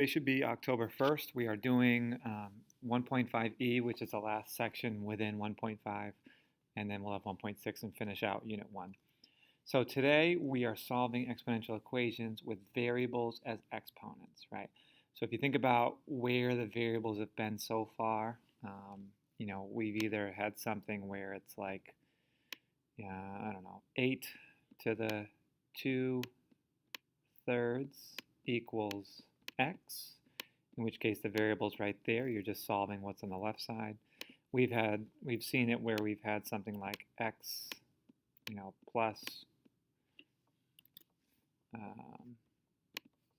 It should be October 1st. We are doing 1.5e, which is the last section within 1.5, and then we'll have 1.6 and finish out Unit 1. So today we are solving exponential equations with variables as exponents, right? So if you think about where the variables have been so far, we've either had something where it's like, I don't know, 8 to the 2 thirds equals x, in which case the variable's right there. You're just solving what's on the left side. We've seen it where we've had something like x, plus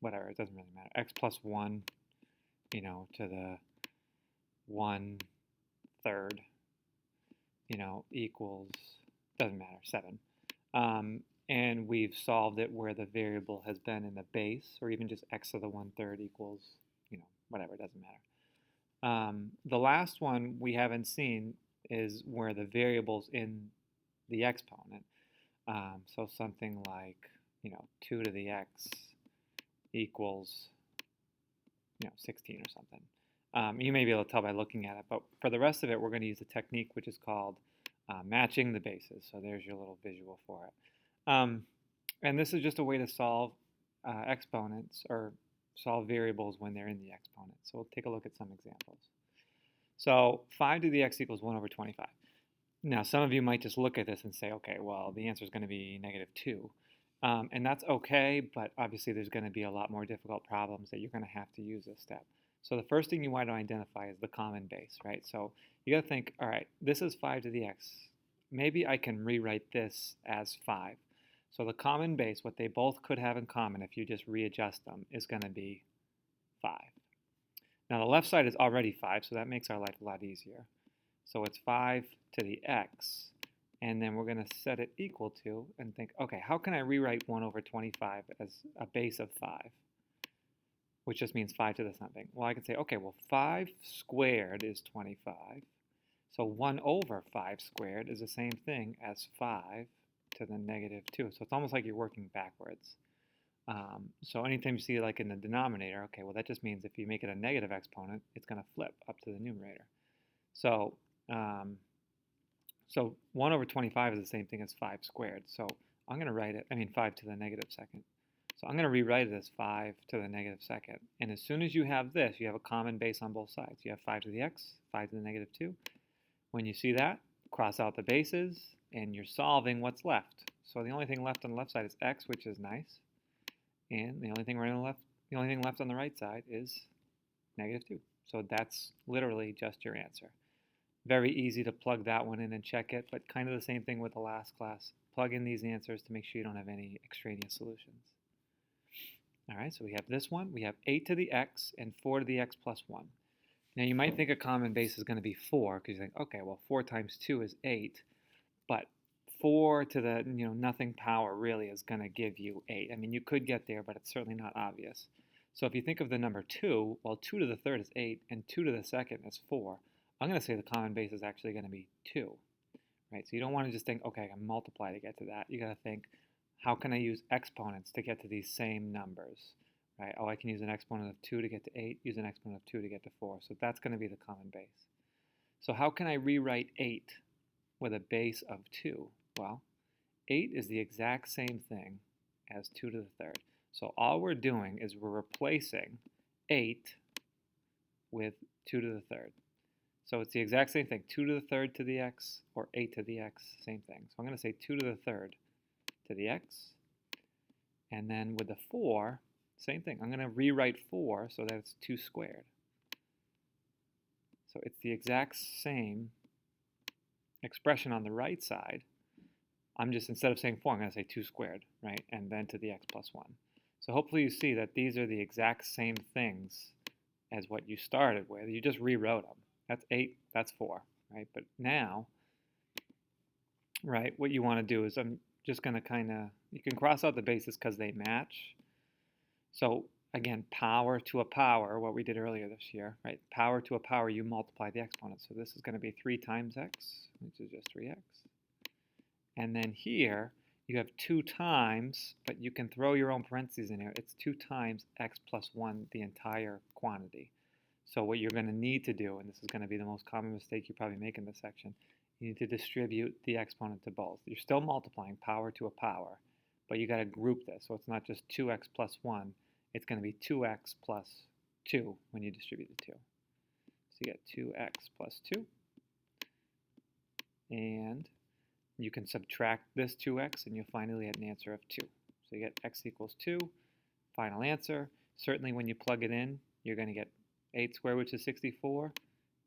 whatever, it doesn't really matter. X plus 1, to the 1/3, equals, doesn't matter, 7. And we've solved it where the variable has been in the base, or even just x to the 1/3 equals, whatever, it doesn't matter. The last one we haven't seen is where the variable's in the exponent. So something like, 2 to the x equals, 16 or something. You may be able to tell by looking at it, but for the rest of it, we're going to use a technique which is called matching the bases. So there's your little visual for it. And this is just a way to solve exponents or solve variables when they're in the exponent. So we'll take a look at some examples. So 5 to the x equals 1 over 25. Now, some of you might just look at this and say, okay, well, the answer is going to be -2. And that's okay, but obviously there's going to be a lot more difficult problems that you're going to have to use this step. So the first thing you want to identify is the common base, right? So you got to think, all right, this is 5 to the x. Maybe I can rewrite this as 5. So the common base, what they both could have in common if you just readjust them, is going to be 5. Now the left side is already 5, so that makes our life a lot easier. So it's 5 to the x, and then we're going to set it equal to, and think, okay, how can I rewrite 1 over 25 as a base of 5? Which just means 5 to the something. Well, I can say, okay, well, 5 squared is 25. So 1 over 5 squared is the same thing as 5 to the -2. So it's almost like you're working backwards. So anytime you see like in the denominator, okay, well that just means if you make it a negative exponent, it's going to flip up to the numerator. So, 1 over 25 is the same thing as 5 squared. So I'm going to write it, 5 to the -2. So I'm going to rewrite it as 5 to the -2. And as soon as you have this, you have a common base on both sides. You have 5 to the x, 5 to the -2. When you see that, cross out the bases, and you're solving what's left. So the only thing left on the left side is x, which is nice. And the only thing left on the right side is -2. So that's literally just your answer. Very easy to plug that one in and check it, but kind of the same thing with the last class. Plug in these answers to make sure you don't have any extraneous solutions. All right, so we have this one. We have 8 to the x and 4 to the x plus 1. Now you might think a common base is going to be 4, because you think, okay, well 4 times 2 is 8, but 4 to the nothing power really is going to give you 8. You could get there, but it's certainly not obvious. So if you think of the number 2, well 2 to the third is 8, and 2 to the second is 4. I'm going to say the common base is actually going to be 2, right? So you don't want to just think, okay, I can multiply to get to that. You got to think, how can I use exponents to get to these same numbers? Right? Oh, I can use an exponent of 2 to get to 8, use an exponent of 2 to get to 4. So that's going to be the common base. So how can I rewrite 8 with a base of 2? Well, 8 is the exact same thing as 2 to the third. So all we're doing is we're replacing 8 with 2 to the third. So it's the exact same thing, 2 to the third to the x, or 8 to the x, same thing. So I'm going to say 2 to the third to the x. And then with the 4, same thing. I'm going to rewrite 4 so that it's 2 squared. So it's the exact same expression on the right side. I'm just, instead of saying 4, I'm going to say 2 squared, right? And then to the x plus 1. So hopefully you see that these are the exact same things as what you started with. You just rewrote them. That's 8, that's 4, right? But now, right, what you want to do is I'm just going to you can cross out the bases because they match. So again, power to a power, what we did earlier this year, right? Power to a power, you multiply the exponents. So this is going to be 3 times x, which is just 3x. And then here, you have 2 times, but you can throw your own parentheses in here. It's 2 times x plus 1, the entire quantity. So what you're going to need to do, and this is going to be the most common mistake you probably make in this section, you need to distribute the exponent to both. You're still multiplying power to a power, but you got to group this. So it's not just 2x plus 1. It's going to be 2x plus 2 when you distribute the 2. So you get 2x plus 2. And you can subtract this 2x, and you'll finally get an answer of 2. So you get x equals 2. Final answer. Certainly when you plug it in, you're going to get 8 squared, which is 64,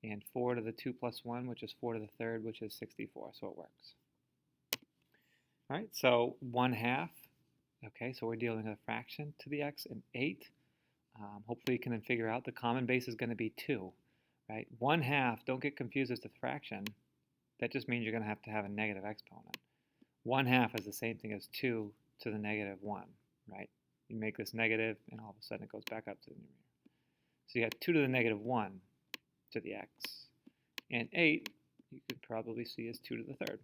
and 4 to the 2 plus 1, which is 4 to the third, which is 64. So it works. All right, so 1/2. Okay, so we're dealing with a fraction to the x, and 8. Hopefully you can figure out the common base is going to be 2. Right? 1/2, don't get confused as the fraction. That just means you're going to have a negative exponent. 1/2 is the same thing as 2 to the negative 1, right? You make this negative, and all of a sudden it goes back up to the numerator. So you got 2 to the negative 1 to the x. And 8, you could probably see as 2 to the third.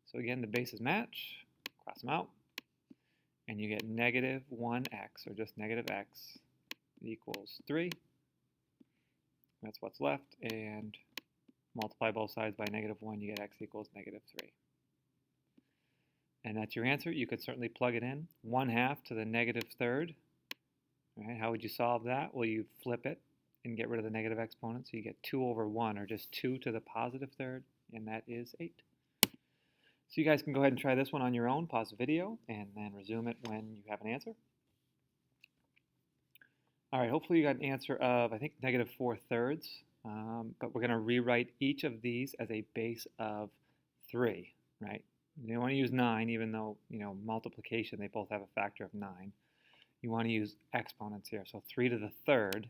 So again, the bases match. Cross them out. And you get negative 1x, or just negative x, equals 3. That's what's left. And multiply both sides by negative 1, you get x equals negative 3. And that's your answer. You could certainly plug it in. 1/2 to the negative third. Right? How would you solve that? Well, you flip it and get rid of the negative exponent. So you get 2 over 1, or just 2 to the positive third, and that is 8. So you guys can go ahead and try this one on your own. Pause the video, and then resume it when you have an answer. All right, hopefully you got an answer of, I think, negative 4/3. But we're going to rewrite each of these as a base of 3, right? You don't want to use 9, even though, multiplication, they both have a factor of 9. You want to use exponents here. So 3 to the third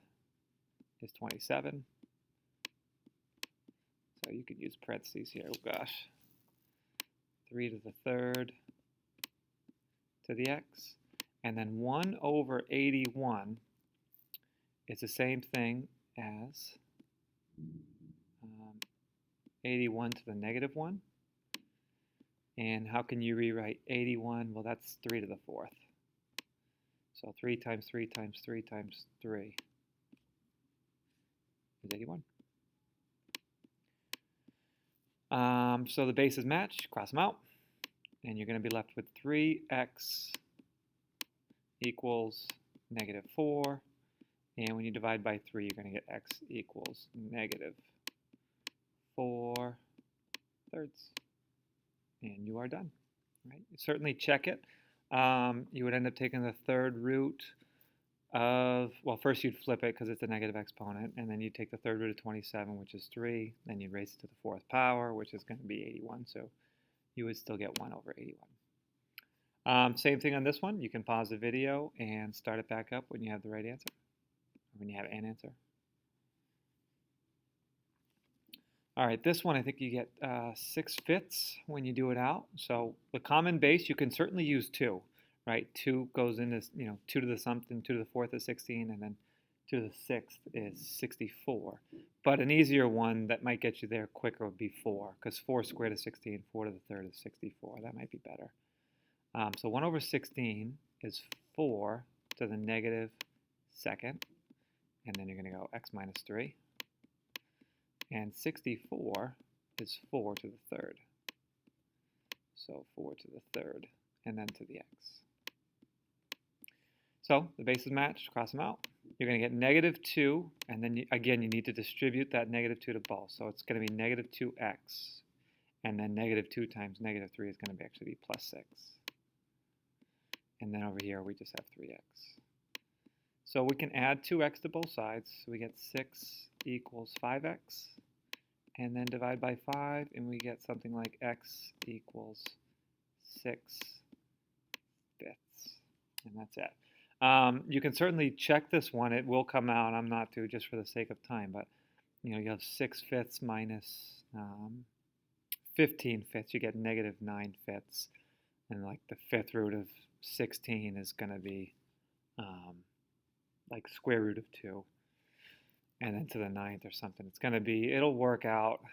is 27. So you could use parentheses here. Oh, gosh. 3 to the third to the x. And then 1 over 81 is the same thing as 81 to the negative 1. And how can you rewrite 81? Well, that's 3 to the fourth. So 3 times 3 times 3 times 3 is 81. So the bases match, cross them out, and you're going to be left with 3x equals negative 4. And when you divide by 3, you're going to get x equals negative 4/3. And you are done. Right? Certainly check it. You would end up taking the third root of, well, first you'd flip it because it's a negative exponent, and then you'd take the third root of 27, which is 3, then you'd raise it to the 4th power, which is going to be 81, so you would still get 1 over 81. Same thing on this one. You can pause the video and start it back up when you have the right answer, or when you have an answer. All right, this one I think you get 6/5 when you do it out. So the common base, you can certainly use 2, right? 2 goes into, 2 to the something, 2 to the fourth is 16, and then 2 to the sixth is 64. But an easier one that might get you there quicker would be 4, because 4 squared is 16, 4 to the third is 64. That might be better. So 1 over 16 is 4 to the negative second, and then you're going to go x minus 3. And 64 is 4 to the third. So 4 to the third, and then to the x. So the bases match, cross them out. You're going to get negative 2, and then again you need to distribute that negative 2 to both. So it's going to be negative 2x, and then negative 2 times negative 3 is going to actually be plus 6. And then over here we just have 3x. So we can add 2x to both sides. So we get 6 equals 5x. And then divide by 5, and we get something like x equals 6/5. And that's it. You can certainly check this one. It will come out. I'm not to, just for the sake of time. But, you have 6/5 minus 15/5. You get negative 9/5. And like the 5th root of 16 is going to be like square root of 2. And then to the 9th or something. It's going to be, it'll work out.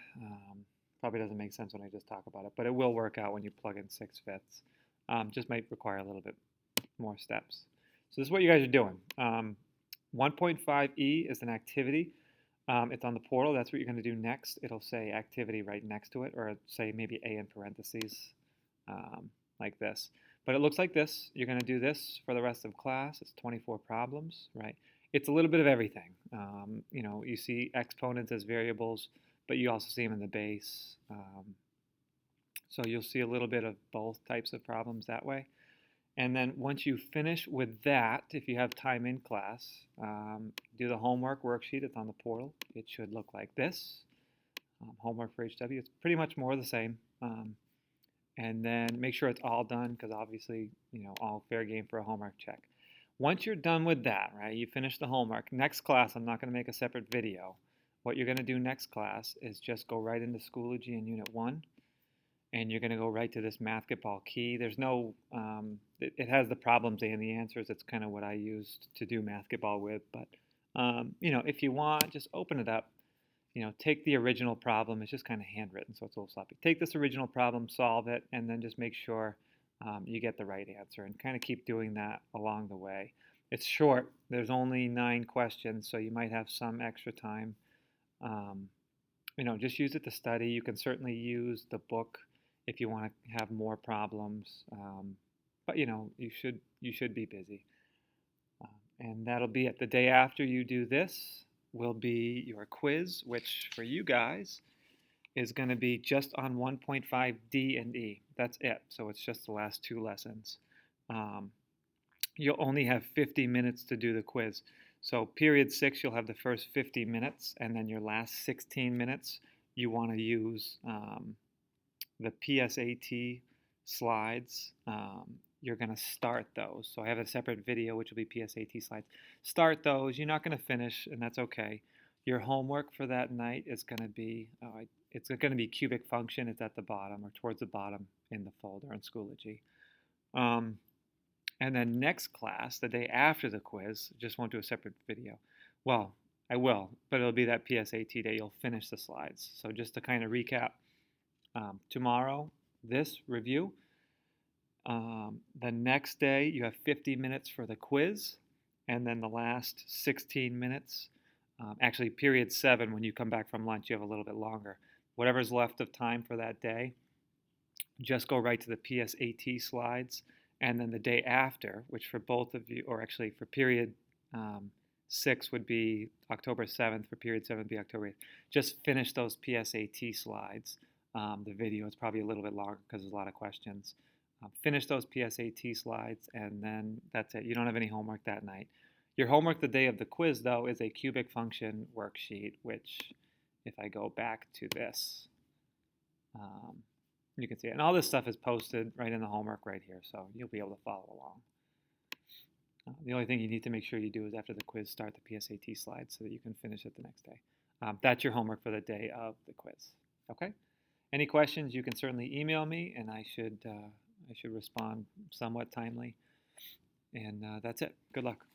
Probably doesn't make sense when I just talk about it, but it will work out when you plug in 6/5. Just might require a little bit more steps. So this is what you guys are doing. 1.5e is an activity. It's on the portal. That's what you're going to do next. It'll say activity right next to it, or say maybe A in parentheses, like this. But it looks like this. You're going to do this for the rest of class. It's 24 problems, right? It's a little bit of everything. You see exponents as variables, but you also see them in the base. So you'll see a little bit of both types of problems that way. And then once you finish with that, if you have time in class, do the homework worksheet. It's on the portal. It should look like this. Homework for HW. It's pretty much more the same. And then make sure it's all done because obviously, all fair game for a homework check. Once you're done with that, right, you finish the homework. Next class, I'm not going to make a separate video. What you're going to do next class is just go right into Schoology in Unit 1. And you're going to go right to this MathGetBall key. There's no, it has the problems and the answers. It's kind of what I used to do MathGetBall with. But, if you want, just open it up. Take the original problem. It's just kind of handwritten, so it's a little sloppy. Take this original problem, solve it, and then just make sure you get the right answer. And kind of keep doing that along the way. It's short. There's only 9 questions, so you might have some extra time. Just use it to study. You can certainly use the book if you want to have more problems. But you should be busy. And that'll be it. The day after you do this will be your quiz, which for you guys is going to be just on 1.5D and E. That's it. So it's just the last 2 lessons. You'll only have 50 minutes to do the quiz. So period 6, you'll have the first 50 minutes, and then your last 16 minutes, you want to use the PSAT slides. You're going to start those. So I have a separate video, which will be PSAT slides. Start those. You're not going to finish, and that's okay. Your homework for that night is going to be, it's going to be cubic function. It's at the bottom or towards the bottom in the folder in Schoology. And then next class, the day after the quiz, just won't do a separate video. Well, I will, but it'll be that PSAT day. You'll finish the slides. So just to kind of recap, tomorrow, this review. The next day, you have 50 minutes for the quiz. And then the last 16 minutes, actually period 7, when you come back from lunch, you have a little bit longer. Whatever's left of time for that day, just go right to the PSAT slides. And then the day after, which for both of you, or actually for period 6 would be October 7th, for period 7 would be October 8th. Just finish those PSAT slides. The video is probably a little bit longer because there's a lot of questions. Finish those PSAT slides, and then that's it. You don't have any homework that night. Your homework the day of the quiz, though, is a cubic function worksheet, which, if I go back to this, you can see it. And all this stuff is posted right in the homework right here, so you'll be able to follow along. The only thing you need to make sure you do is after the quiz, start the PSAT slides so that you can finish it the next day. That's your homework for the day of the quiz. Okay? Any questions, you can certainly email me, and I should respond somewhat timely. And that's it. Good luck.